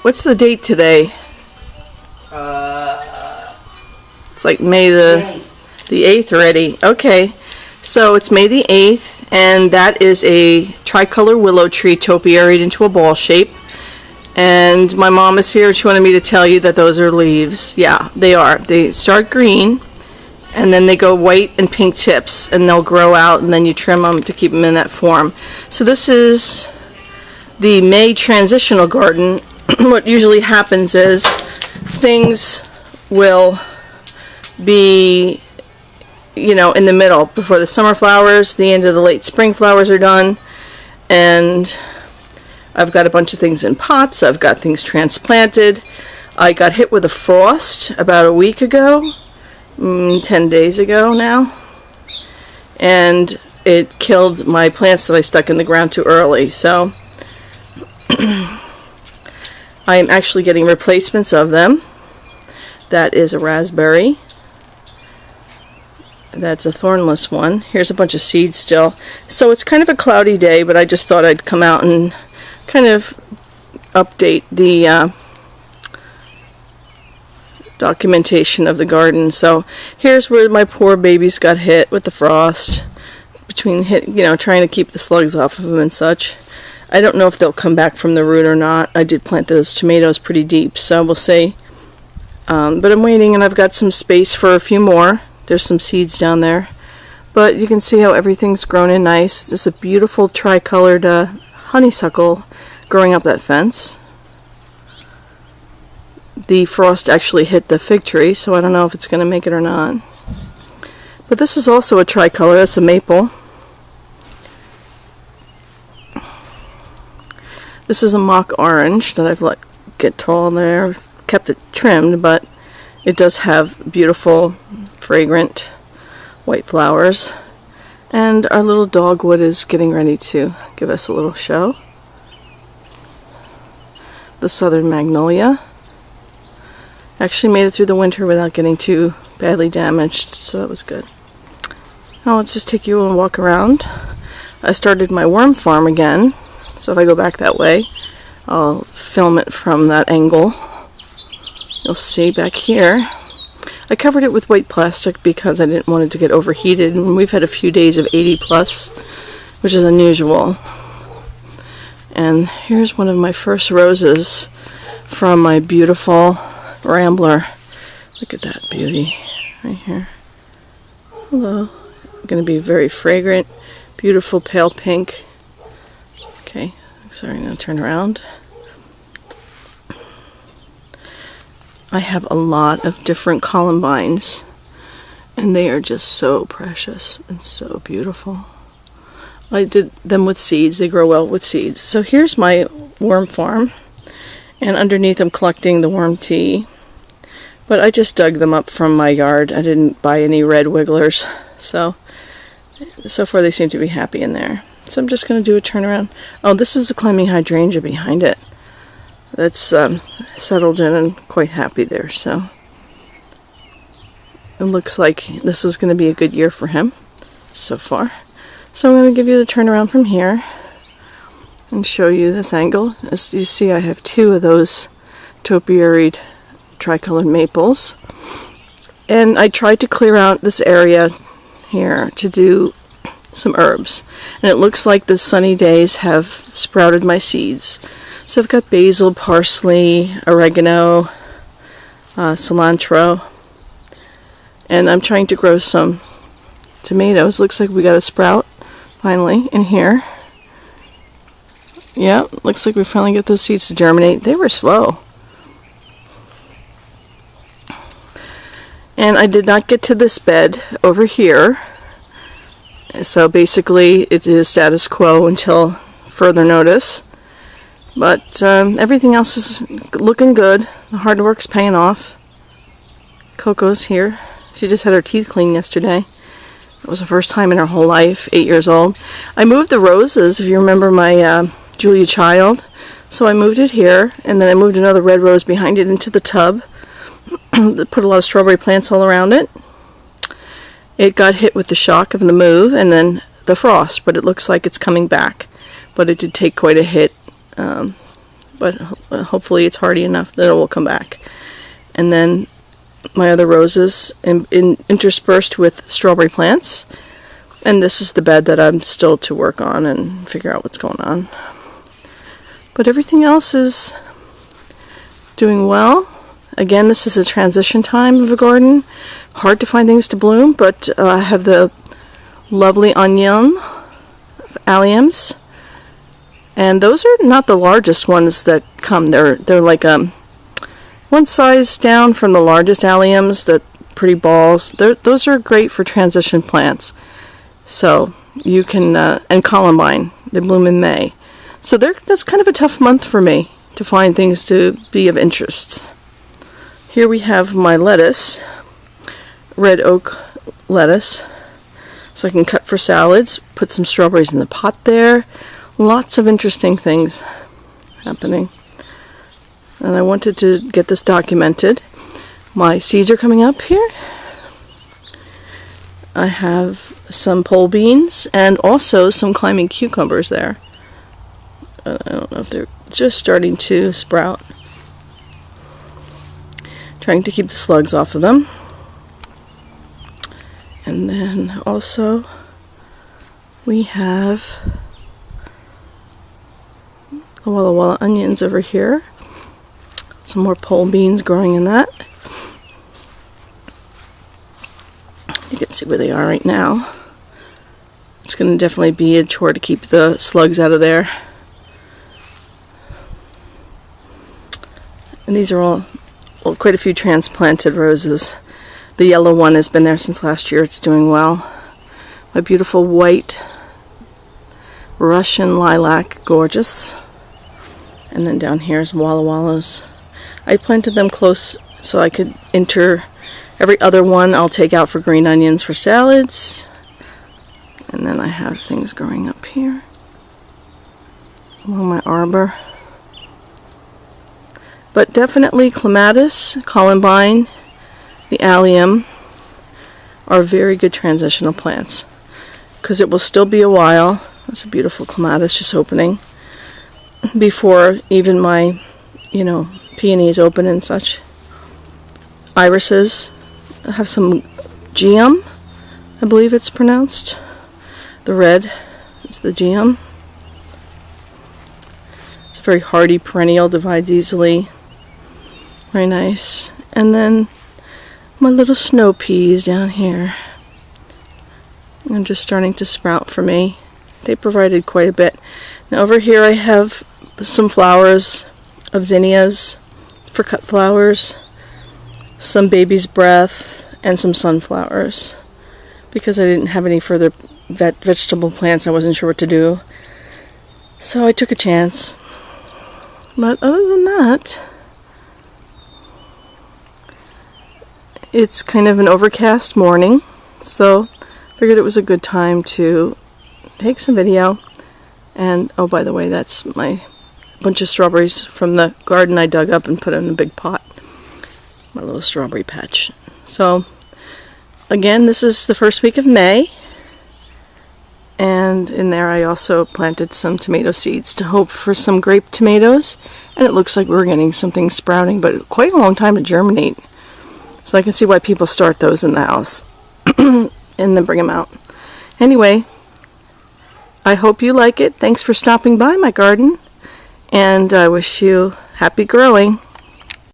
What's the date today? It's like May the 8th already. Okay, so it's May the 8th, and that is a tricolor willow tree topiaried into a ball shape. And my mom is here. She wanted me to tell you that those are leaves. Yeah, they are. They start green, and then they go white and pink tips, and they'll grow out, and then you trim them to keep them in that form. So this is the May transitional garden. What usually happens is things will be, you know, in the middle before the summer flowers, the end of the late spring flowers are done, and I've got a bunch of things in pots. I've got things transplanted. I got hit with a frost about a week ago, 10 days ago now, and it killed my plants that I stuck in the ground too early. So I am actually getting replacements of them. That is a raspberry. That's a thornless one. Here's a bunch of seeds still. So it's kind of a cloudy day, but I just thought I'd come out and kind of update the documentation of the garden. So here's where my poor babies got hit with the frost, between trying to keep the slugs off of them and such. I don't know if they'll come back from the root or not. I did plant those tomatoes pretty deep, so we'll see. But I'm waiting, and I've got some space for a few more. There's some seeds down there, but you can see how everything's grown in nice. This is a beautiful tricolored honeysuckle growing up that fence. The frost actually hit the fig tree, so I don't know if it's going to make it or not. But this is also a tricolor. That's a maple. This is a mock orange that I've let get tall there. Kept it trimmed, but it does have beautiful, fragrant white flowers. And our little dogwood is getting ready to give us a little show. The southern magnolia actually made it through the winter without getting too badly damaged, so that was good. Now let's just take you and walk around. I started my worm farm again, so if I go back that way, I'll film it from that angle. You'll see back here. I covered it with white plastic because I didn't want it to get overheated, and we've had a few days of 80 plus, which is unusual. And here's one of my first roses from my beautiful Rambler. Look at that beauty right here. Hello. Going to be very fragrant, beautiful pale pink. Okay, sorry, I'm going to turn around. I have a lot of different columbines, and they are just so precious and so beautiful. I did them with seeds. They grow well with seeds. So here's my worm farm, and underneath I'm collecting the worm tea, but I just dug them up from my yard. I didn't buy any red wigglers, so far they seem to be happy in there. So I'm just going to do a turnaround. Oh, this is a climbing hydrangea behind it. That's settled in and quite happy there, so it looks like this is going to be a good year for him so far. So I'm going to give you the turnaround from here and show you this angle. As you see, I have two of those topiaried tricolored maples, and I tried to clear out this area here to do some herbs, and it looks like the sunny days have sprouted my seeds. So I've got basil, parsley, oregano, cilantro, and I'm trying to grow some tomatoes. Looks like we got a sprout finally in here. Yeah, looks like we finally get those seeds to germinate. They were slow. And I did not get to this bed over here. So basically it is status quo until further notice. But everything else is looking good. The hard work's paying off. Coco's here. She just had her teeth cleaned yesterday. It was the first time in her whole life, 8 years old. I moved the roses, if you remember my Julia Child. So I moved it here, and then I moved another red rose behind it into the tub. Put a lot of strawberry plants all around it. It got hit with the shock of the move and then the frost, but it looks like it's coming back. But it did take quite a hit. but hopefully it's hardy enough that it will come back. And then my other roses interspersed with strawberry plants. And this is the bed that I'm still to work on and figure out what's going on. But everything else is doing well. Again, this is a transition time of a garden. Hard to find things to bloom, but I have the lovely onion alliums. And those are not the largest ones that come. They're like one size down from the largest alliums, the pretty balls. Those are great for transition plants. So you can, and columbine, they bloom in May. So that's kind of a tough month for me to find things to be of interest. Here we have my lettuce, red oak lettuce. So I can cut for salads, put some strawberries in the pot there. Lots of interesting things happening. And I wanted to get this documented. My seeds are coming up here. I have some pole beans and also some climbing cucumbers there. I don't know if they're just starting to sprout. Trying to keep the slugs off of them. And then also we have the Walla Walla onions over here. Some more pole beans growing in that. You can see where they are right now. It's going to definitely be a chore to keep the slugs out of there. And these are all, well, quite a few transplanted roses. The yellow one has been there since last year. It's doing well. My beautiful white Russian lilac, gorgeous. And then down here is Walla Wallas. I planted them close so I could enter every other one. I'll take out for green onions for salads. And then I have things growing up here along my arbor. But definitely clematis, columbine, the allium are very good transitional plants because it will still be a while. That's a beautiful clematis just opening before even my, peonies open and such. Irises, I have some geum, I believe it's pronounced. The red is the geum. It's a very hardy perennial, divides easily. Very nice. And then my little snow peas down here. They're just starting to sprout for me. They provided quite a bit. Now over here I have some flowers of zinnias for cut flowers, some baby's breath, and some sunflowers. Because I didn't have any further vegetable plants, I wasn't sure what to do. So I took a chance. But other than that, it's kind of an overcast morning, so figured it was a good time to take some video. And oh, by the way, that's my bunch of strawberries from the garden I dug up and put in a big pot. My little strawberry patch. So again, this is the first week of May, and in there I also planted some tomato seeds to hope for some grape tomatoes, and it looks like we're getting something sprouting, but quite a long time to germinate. So I can see why people start those in the house and then bring them out. Anyway, I hope you like it. Thanks for stopping by my garden, and I wish you happy growing.